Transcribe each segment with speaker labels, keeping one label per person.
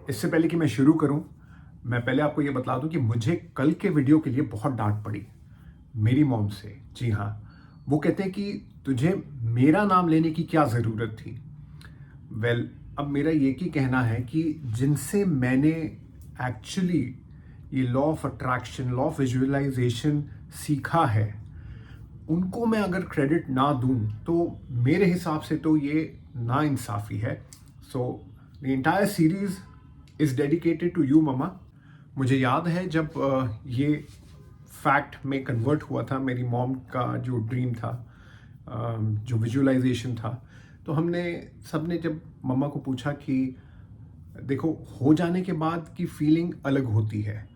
Speaker 1: इससे पहले कि मैं शुरू करूं, मैं पहले आपको ये बता दूं कि मुझे कल के वीडियो के लिए बहुत डांट पड़ी मेरी मॉम से। जी हाँ, वो कहते हैं कि तुझे मेरा नाम लेने की क्या ज़रूरत थी। अब मेरा ये की कहना है कि जिनसे मैंने एक्चुअली ये law of attraction, law of visualization सीखा है, उनको मैं अगर क्रेडिट ना दूं तो मेरे हिसाब से तो ये नाइंसाफ़ी है। So the entire series is dedicated to you mama. मुझे याद है जब ये फैक्ट में कन्वर्ट हुआ था, मेरी मॉम का जो ड्रीम था, जो विजुअलाइजेशन था, तो हमने सबने जब मम्मा को पूछा कि देखो, हो जाने के बाद की फीलिंग अलग होती है,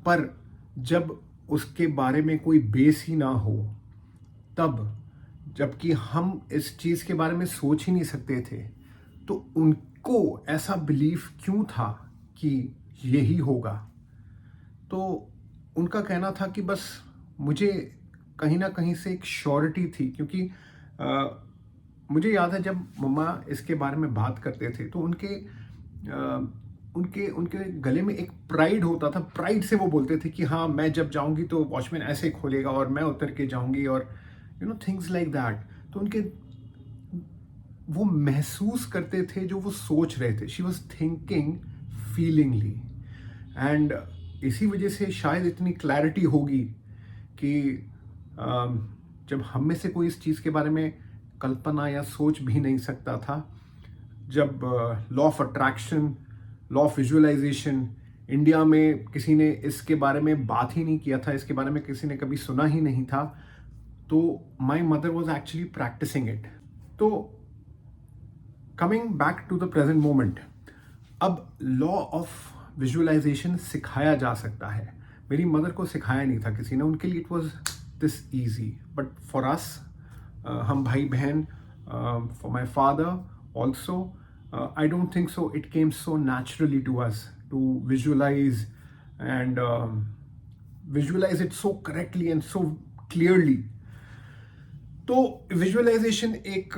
Speaker 1: पर जब उसके बारे में कोई बेस ही ना हो, तब जबकि हम इस चीज़ के बारे में सोच ही नहीं सकते थे, तो उनको ऐसा बिलीफ क्यों था कि यही होगा। तो उनका कहना था कि बस मुझे कहीं ना कहीं से एक श्योरिटी थी, क्योंकि मुझे याद है जब मम्मा इसके बारे में बात करते थे तो उनके उनके गले में एक प्राइड होता था। प्राइड से वो बोलते थे कि हाँ, मैं जब जाऊंगी तो वॉचमैन ऐसे खोलेगा और मैं उतर के जाऊंगी, और थिंग्स लाइक दैट। तो उनके वो महसूस करते थे जो वो सोच रहे थे। शी वॉज थिंकिंग फीलिंगली, एंड इसी वजह से शायद इतनी क्लैरिटी होगी कि जब हम में से कोई इस चीज़ के बारे में कल्पना या सोच भी नहीं सकता था, जब law of attraction, law of visualization India में किसी ने इसके बारे में बात ही नहीं किया था, इसके बारे में किसी ने कभी सुना ही नहीं था, तो my mother was actually practising it. तो coming back to the present moment, अब लॉ ऑफ विजुअलाइजेशन सिखाया जा सकता है। मेरी मदर को सिखाया नहीं था किसी ने, उनके लिए it was this easy, but for us, हम भाई बहन, for my father also, I don't think so it came so naturally to us to visualize and visualize it so correctly and so clearly. तो visualisation एक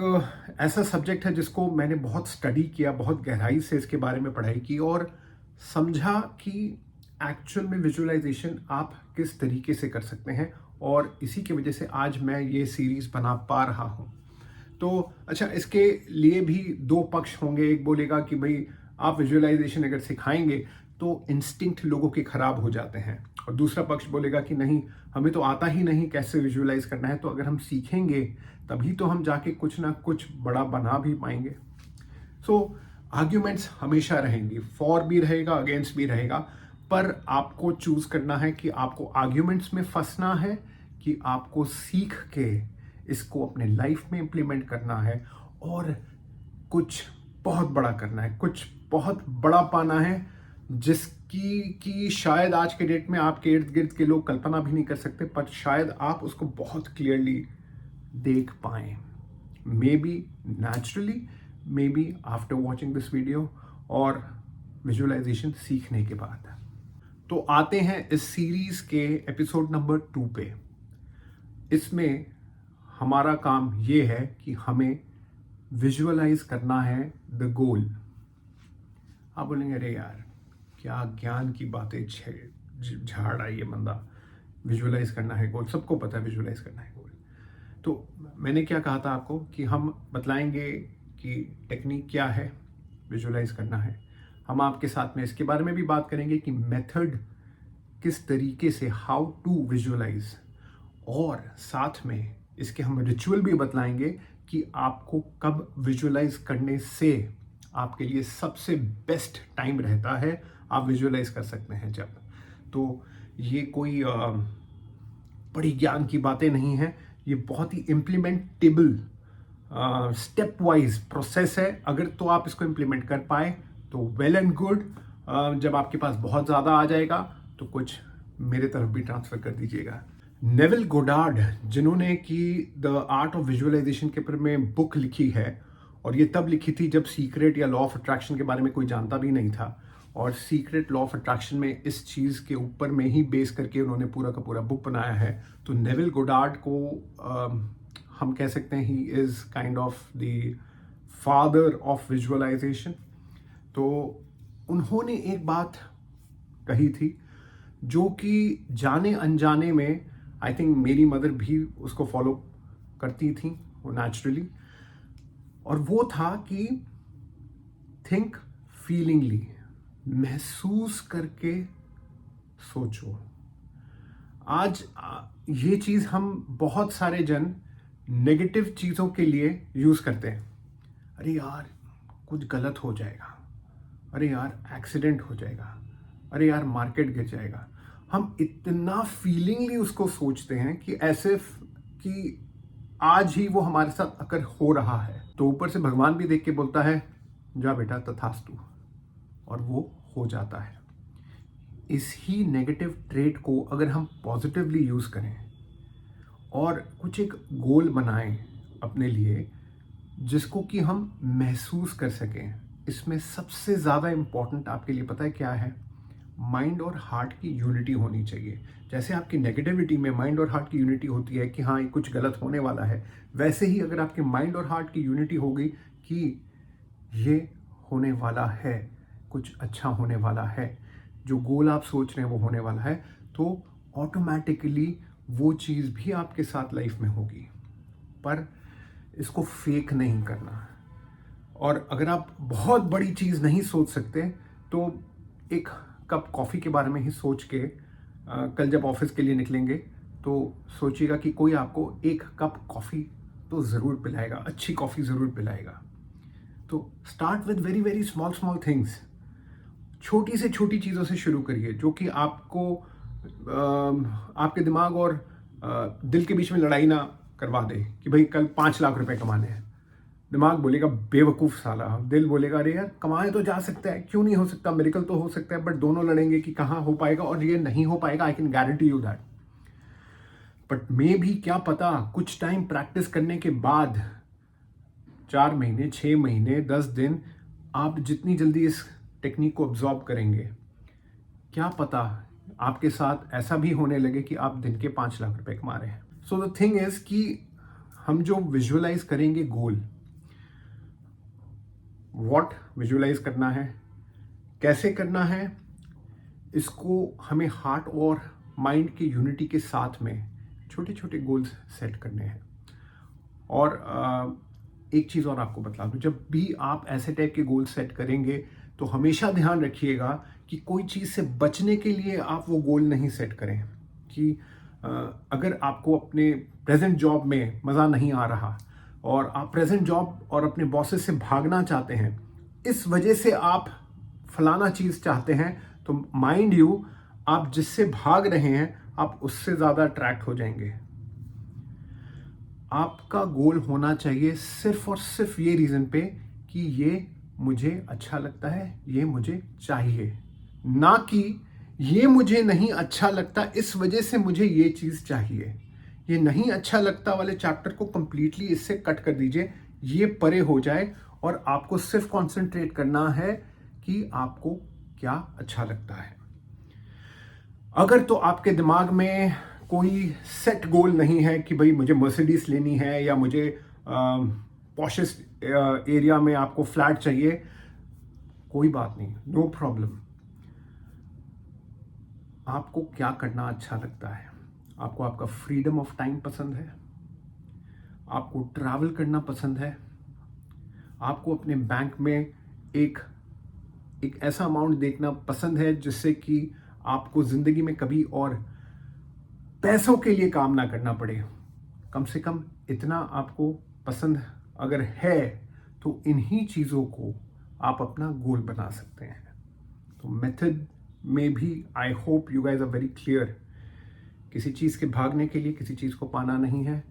Speaker 1: ऐसा subject है जिसको मैंने बहुत स्टडी किया, बहुत गहराई से इसके बारे में पढ़ाई की और समझा कि एक्चुअल में विजुअलाइजेशन आप किस तरीके से कर सकते हैं, और इसी की वजह से आज मैं ये सीरीज़ बना पा रहा हूँ। तो अच्छा, इसके लिए भी दो पक्ष होंगे। एक बोलेगा कि भाई आप विजुअलाइजेशन अगर सिखाएंगे तो इंस्टिंक्ट लोगों के खराब हो जाते हैं, और दूसरा पक्ष बोलेगा कि नहीं, हमें तो आता ही नहीं कैसे विजुअलाइज करना है, तो अगर हम सीखेंगे तभी तो हम जाके कुछ ना कुछ बड़ा बना भी पाएंगे। सो आर्ग्यूमेंट्स हमेशा रहेंगी, फॉर भी रहेगा, अगेंस्ट भी रहेगा, पर आपको चूज करना है कि आपको आर्ग्यूमेंट्स में फंसना है कि आपको सीख के इसको अपने लाइफ में इम्प्लीमेंट करना है और कुछ बहुत बड़ा करना है, कुछ बहुत बड़ा पाना है, जिसकी कि शायद आज के डेट में आपके इर्द गिर्द के लोग कल्पना भी नहीं कर सकते, पर शायद आप उसको बहुत क्लियरली देख पाएं। May be naturally, may be after watching this video और विजुअलाइजेशन सीखने के बाद। तो आते हैं इस सीरीज के एपिसोड नंबर 2 पे। इसमें हमारा काम ये है कि हमें विजुअलाइज करना है द गोल। आप बोलेंगे अरे यार, क्या ज्ञान की बातें झाड़ आई है बंदा, विजुअलाइज करना है गोल, सबको पता है विजुअलाइज करना है गोल। तो मैंने क्या कहा था आपको कि हम बतलाएंगे कि टेक्निक क्या है, विजुअलाइज करना है। हम आपके साथ में इसके बारे में भी बात करेंगे कि मेथड किस तरीके से, हाउ टू विजुअलाइज, और साथ में इसके हम रिचुअल भी बतलाएंगे कि आपको कब विजुअलाइज करने से आपके लिए सबसे बेस्ट टाइम रहता है, आप विजुअलाइज कर सकते हैं जब। तो ये कोई बड़ी ज्ञान की बातें नहीं हैं, ये बहुत ही इम्प्लीमेंटेबल स्टेप वाइज प्रोसेस है। अगर तो आप इसको इम्प्लीमेंट कर पाए तो वेल एंड गुड। जब आपके पास बहुत ज़्यादा आ जाएगा तो कुछ मेरे तरफ भी ट्रांसफ़र कर दीजिएगा। नेविल गोडार्ड, जिन्होंने कि द आर्ट ऑफ विजुअलाइजेशन के ऊपर में बुक लिखी है, और ये तब लिखी थी जब सीक्रेट या लॉ ऑफ अट्रैक्शन के बारे में कोई जानता भी नहीं था, और सीक्रेट लॉ ऑफ अट्रैक्शन में इस चीज़ के ऊपर में ही बेस करके उन्होंने पूरा का पूरा बुक बनाया है। तो नेविल गोडार्ड को हम कह सकते हैं he is kind of the father of visualization. तो उन्होंने एक बात कही थी जो कि जाने अनजाने में आई थिंक मेरी मदर भी उसको फॉलो करती थी वो नेचुरली, और वो था कि थिंक फीलिंगली, महसूस करके सोचो। आज ये चीज़ हम बहुत सारे जन नेगेटिव चीज़ों के लिए यूज़ करते हैं। अरे यार कुछ गलत हो जाएगा, अरे यार एक्सीडेंट हो जाएगा, अरे यार मार्केट गिर जाएगा। हम इतना फीलिंगली उसको सोचते हैं कि ऐसे कि आज ही वो हमारे साथ अगर हो रहा है तो ऊपर से भगवान भी देख के बोलता है जा बेटा तथास्तु, और वो हो जाता है। इस ही नेगेटिव ट्रेट को अगर हम पॉजिटिवली यूज़ करें और कुछ एक गोल बनाएं अपने लिए जिसको कि हम महसूस कर सकें, इसमें सबसे ज़्यादा इम्पॉर्टेंट आपके लिए पता है क्या है? माइंड और हार्ट की यूनिटी होनी चाहिए। जैसे आपकी नेगेटिविटी में माइंड और हार्ट की यूनिटी होती है कि हाँ ये कुछ गलत होने वाला है, वैसे ही अगर आपके माइंड और हार्ट की यूनिटी हो गई कि ये होने वाला है, कुछ अच्छा होने वाला है, जो गोल आप सोच रहे हैं वो होने वाला है, तो ऑटोमेटिकली वो चीज़ भी आपके साथ लाइफ में होगी। पर इसको फेक नहीं करना। और अगर आप बहुत बड़ी चीज़ नहीं सोच सकते तो एक कप कॉफ़ी के बारे में ही सोच के कल जब ऑफिस के लिए निकलेंगे तो सोचिएगा कि कोई आपको एक कप कॉफ़ी तो ज़रूर पिलाएगा, अच्छी कॉफ़ी ज़रूर पिलाएगा। तो start with very very small small things. छोटी से छोटी चीज़ों से शुरू करिए जो कि आपको आपके दिमाग और दिल के बीच में लड़ाई ना करवा दे कि भाई कल 5 लाख रुपए कमाने हैं। दिमाग बोलेगा बेवकूफ़ साला, दिल बोलेगा अरे यार कमाए तो जा सकता है, क्यों नहीं हो सकता, मिरेकल तो हो सकता है, बट दोनों लड़ेंगे कि कहाँ हो पाएगा, और ये नहीं हो पाएगा। I can guarantee you that. But मे भी क्या पता कुछ टाइम प्रैक्टिस करने के बाद 4 महीने, 6 महीने, 10 दिन, आप जितनी जल्दी इस टेक्निक को ऑब्जॉर्व करेंगे, क्या पता आपके साथ ऐसा भी होने लगे कि आप दिन के 5 लाख रुपए कमा रहे हैं। सो द थिंग इज कि हम जो विजुअलाइज करेंगे गोल, व्हाट विजुअलाइज करना है, कैसे करना है, इसको हमें हार्ट और माइंड की यूनिटी के साथ में छोटे छोटे गोल्स सेट करने हैं। और एक चीज़ और आपको बता दूं, जब भी आप ऐसे टाइप के गोल सेट करेंगे तो हमेशा ध्यान रखिएगा कि कोई चीज़ से बचने के लिए आप वो गोल नहीं सेट करें। कि अगर आपको अपने प्रेजेंट जॉब में मज़ा नहीं आ रहा और आप प्रेजेंट जॉब और अपने बॉसेस से भागना चाहते हैं, इस वजह से आप फलाना चीज़ चाहते हैं, तो माइंड यू आप जिससे भाग रहे हैं आप उससे ज़्यादा अट्रैक्ट हो जाएंगे। आपका गोल होना चाहिए सिर्फ और सिर्फ ये रीज़न पे कि ये मुझे अच्छा लगता है, ये मुझे चाहिए, ना कि ये मुझे नहीं अच्छा लगता इस वजह से मुझे ये चीज़ चाहिए। ये नहीं अच्छा लगता वाले चैप्टर को कंप्लीटली इससे कट कर दीजिए, ये परे हो जाए, और आपको सिर्फ कंसंट्रेट करना है कि आपको क्या अच्छा लगता है। अगर तो आपके दिमाग में कोई सेट गोल नहीं है कि भाई मुझे मर्सिडीज लेनी है या मुझे पॉशेस्ट एरिया में आपको फ्लैट चाहिए, कोई बात नहीं, नो प्रॉब्लम। आपको क्या करना अच्छा लगता है? आपको आपका फ्रीडम ऑफ टाइम पसंद है? आपको ट्रैवल करना पसंद है? आपको अपने बैंक में एक ऐसा अमाउंट देखना पसंद है जिससे कि आपको ज़िंदगी में कभी और पैसों के लिए काम ना करना पड़े? कम से कम इतना आपको पसंद अगर है तो इन्हीं चीज़ों को आप अपना गोल बना सकते हैं। तो मेथड में भी I hope you guys are very clear. किसी चीज़ के भागने के लिए किसी चीज़ को पाना नहीं है।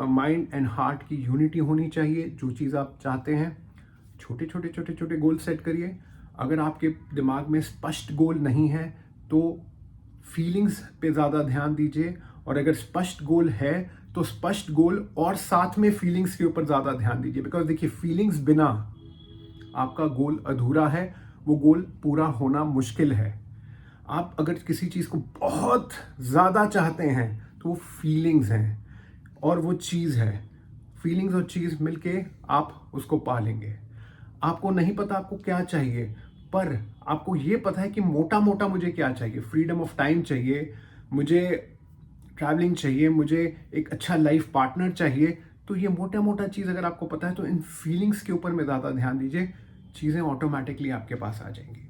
Speaker 1: माइंड एंड हार्ट की यूनिटी होनी चाहिए। जो चीज़ आप चाहते हैं, छोटे छोटे गोल सेट करिए। अगर आपके दिमाग में स्पष्ट गोल नहीं है तो फीलिंग्स पे ज़्यादा ध्यान दीजिए, और अगर स्पष्ट गोल है तो स्पष्ट गोल और साथ में फीलिंग्स के ऊपर ज़्यादा ध्यान दीजिए। बिकॉज देखिए, फीलिंग्स बिना आपका गोल अधूरा है, वो गोल पूरा होना मुश्किल है। आप अगर किसी चीज़ को बहुत ज़्यादा चाहते हैं तो वो फीलिंग्स हैं और वो चीज़ है। फीलिंग्स और चीज़ मिलके आप उसको पा लेंगे। आपको नहीं पता आपको क्या चाहिए, पर आपको ये पता है कि मोटा मोटा मुझे क्या चाहिए। फ्रीडम ऑफ टाइम चाहिए, मुझे ट्रैवलिंग चाहिए, मुझे एक अच्छा लाइफ पार्टनर चाहिए। तो ये मोटा मोटा चीज़ अगर आपको पता है तो इन फीलिंग्स के ऊपर में ज़्यादा ध्यान दीजिए, चीज़ें ऑटोमेटिकली आपके पास आ जाएंगी।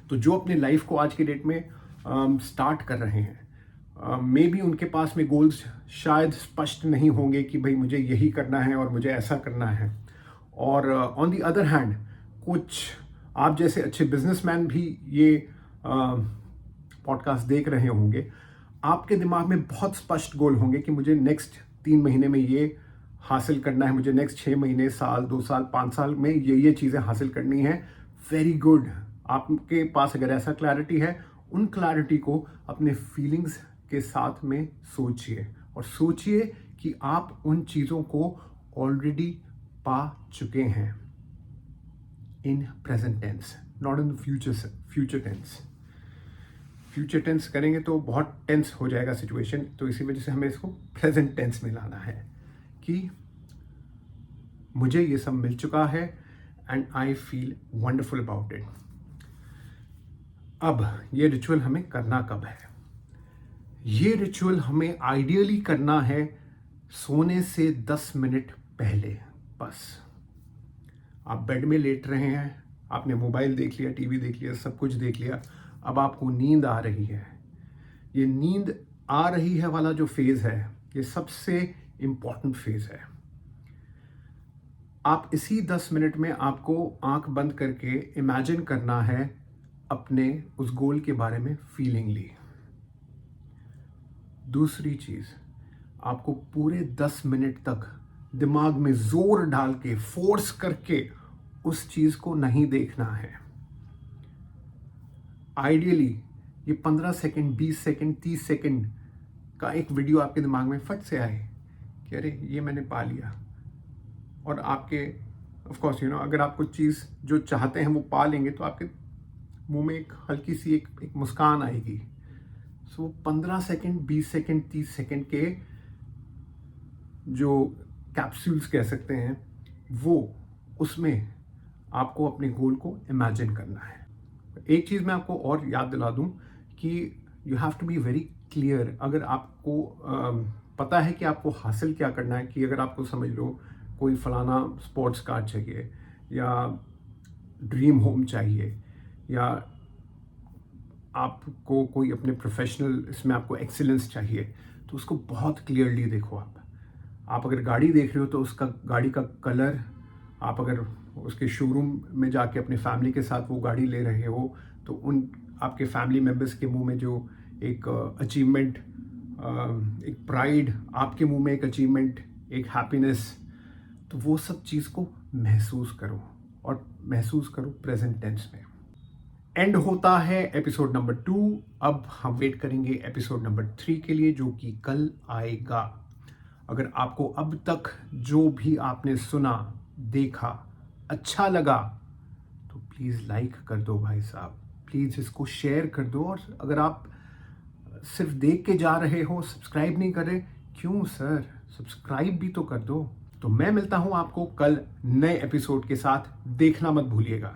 Speaker 1: तो जो अपने लाइफ को आज के डेट में स्टार्ट कर रहे हैं, मे बी उनके पास में गोल्स शायद स्पष्ट नहीं होंगे कि भाई मुझे यही करना है और मुझे ऐसा करना है। और ऑन दी अदर हैंड कुछ आप जैसे अच्छे बिजनेसमैन भी ये पॉडकास्ट देख रहे होंगे, आपके दिमाग में बहुत स्पष्ट गोल होंगे कि मुझे नेक्स्ट 3 महीने में ये हासिल करना है, मुझे नेक्स्ट 6 महीने, साल, 2 साल, 5 साल में ये चीज़ें हासिल करनी है। वेरी गुड, आपके पास अगर ऐसा क्लैरिटी है, उन क्लैरिटी को अपने फीलिंग्स के साथ में सोचिए, और सोचिए कि आप उन चीज़ों को ऑलरेडी पा चुके हैं in present tense, not in future tense. Future tense करेंगे तो बहुत टेंस हो जाएगा सिचुएशन, तो इसी वजह से हमें इसको प्रेजेंट टेंस में लाना है कि मुझे ये सब मिल चुका है and I feel wonderful about it. अब ये रिचुअल हमें करना कब है? ये रिचुअल हमें आइडियली करना है सोने से 10 मिनट पहले। बस आप बेड में लेट रहे हैं, आपने मोबाइल देख लिया, टीवी देख लिया, सब कुछ देख लिया, अब आपको नींद आ रही है। ये नींद आ रही है वाला जो फेज है, ये सबसे इंपॉर्टेंट फेज है। आप इसी 10 मिनट में आपको आंख बंद करके इमेजिन करना है अपने उस गोल के बारे में फीलिंगली। दूसरी चीज, आपको पूरे 10 मिनट तक दिमाग में जोर डाल के, फोर्स करके उस चीज को नहीं देखना है। आइडियली ये 15 सेकंड, 20 सेकंड, 30 सेकंड का एक वीडियो आपके दिमाग में फट से आए कि अरे ये मैंने पा लिया, और आपके ऑफ कोर्स अगर आप कुछ चीज़ जो चाहते हैं वो पा लेंगे तो आपके मुंह में एक हल्की सी एक मुस्कान आएगी। सो 15 सेकंड, 20 सेकंड, 30 सेकंड के जो कैप्सूल्स कह सकते हैं, वो उसमें आपको अपने गोल को इमेजिन करना है। एक चीज़ मैं आपको और याद दिला दूं कि you have to be very clear. अगर आपको पता है कि आपको हासिल क्या करना है, कि अगर आपको समझ लो कोई फलाना स्पोर्ट्स कार चाहिए, या ड्रीम होम चाहिए, या आपको कोई अपने प्रोफेशनल इसमें आपको एक्सीलेंस चाहिए, तो उसको बहुत क्लियरली देखो। आप अगर गाड़ी देख रहे हो तो उसका गाड़ी का कलर, आप अगर उसके शोरूम में जाके अपने फैमिली के साथ वो गाड़ी ले रहे हो तो उन आपके फैमिली मेम्बर्स के मुंह में जो एक अचीवमेंट, एक प्राइड, आपके मुंह में एक अचीवमेंट, एक हैप्पीनेस, तो वो सब चीज़ को महसूस करो, और महसूस करो प्रेजेंट टेंस में। एंड होता है एपिसोड नंबर 2। अब हम वेट करेंगे एपिसोड नंबर 3 के लिए, जो कि कल आएगा। अगर आपको अब तक जो भी आपने सुना, देखा, अच्छा लगा, तो प्लीज़ लाइक कर दो भाई साहब, प्लीज़ इसको शेयर कर दो। और अगर आप सिर्फ देख के जा रहे हो, सब्सक्राइब नहीं कर रहे, क्यों सर, सब्सक्राइब भी तो कर दो। तो मैं मिलता हूं आपको कल नए एपिसोड के साथ, देखना मत भूलिएगा।